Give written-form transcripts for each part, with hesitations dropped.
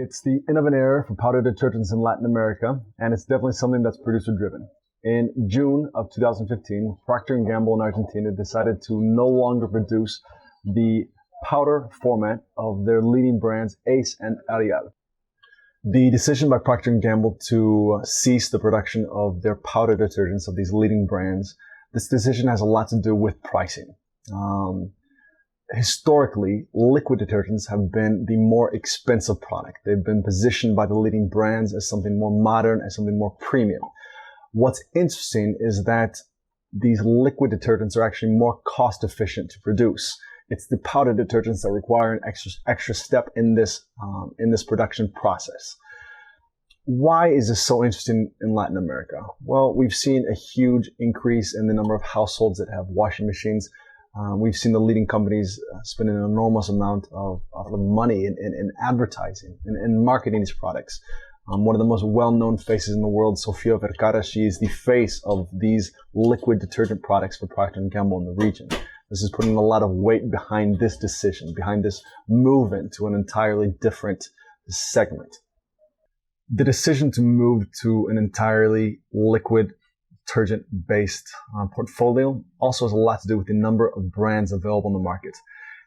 It's the end of an era for powder detergents in Latin America, and it's definitely something that's producer-driven. In June of 2015, Procter and Gamble in Argentina decided to no longer produce the powder format of their leading brands Ace and Ariel. The decision by Procter and Gamble to cease the production of their powder detergents of these leading brands, this decision has a lot to do with pricing. Historically, liquid detergents have been the more expensive product. They've been positioned by the leading brands as something more modern, as something more premium. What's interesting is that these liquid detergents are actually more cost efficient to produce. It's the powder detergents that require an extra step in this production process. Why is this so interesting in Latin America? Well, we've seen a huge increase in the number of households that have washing machines. We've seen the leading companies spend an enormous amount of money in advertising and marketing these products. One of the most well-known faces in the world, Sofia Vergara, she is the face of these liquid detergent products for Procter and Gamble in the region. This is putting a lot of weight behind this decision, behind this movement to an entirely different segment. The decision to move to an entirely liquid detergent-based portfolio also has a lot to do with the number of brands available in the market.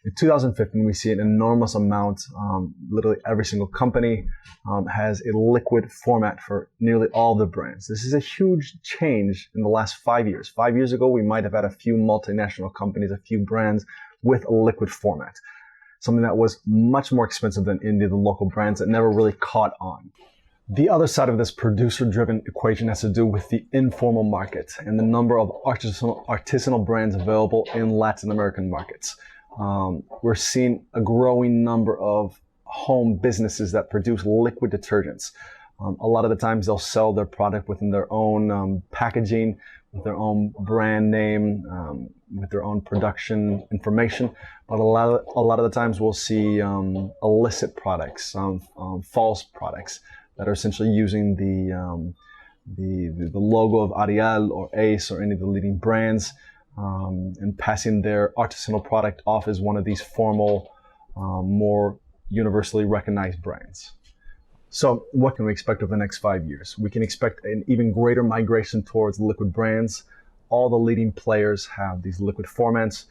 In 2015, we see an enormous amount, literally every single company has a liquid format for nearly all the brands. This is a huge change in the last 5 years. 5 years ago, we might have had a few multinational companies, a few brands with a liquid format, something that was much more expensive than any of the local brands that never really caught on. The other side of this producer-driven equation has to do with the informal market and the number of artisanal brands available in Latin American markets. We're seeing a growing number of home businesses that produce liquid detergents. A lot of the times they'll sell their product within their own packaging, with their own brand name, with their own production information. But a lot of the times we'll see illicit products, false products that are essentially using the logo of Ariel or Ace or any of the leading brands, and passing their artisanal product off as one of these formal, more universally recognized brands. So what can we expect over the next 5 years? We can expect an even greater migration towards liquid brands. All the leading players have these liquid formats.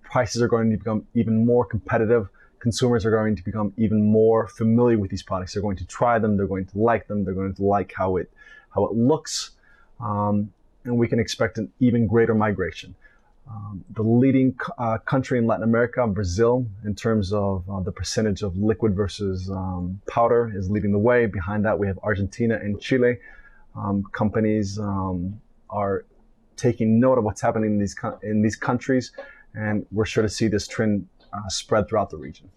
Prices are going to become even more competitive. Consumers are going to become even more familiar with these products. They're going to try them. They're going to like them. They're going to like how it looks. And we can expect an even greater migration. The leading country in Latin America, Brazil, in terms of the percentage of liquid versus powder, is leading the way. Behind that, we have Argentina and Chile. Companies are taking note of what's happening in these countries, and we're sure to see this trend spread throughout the region.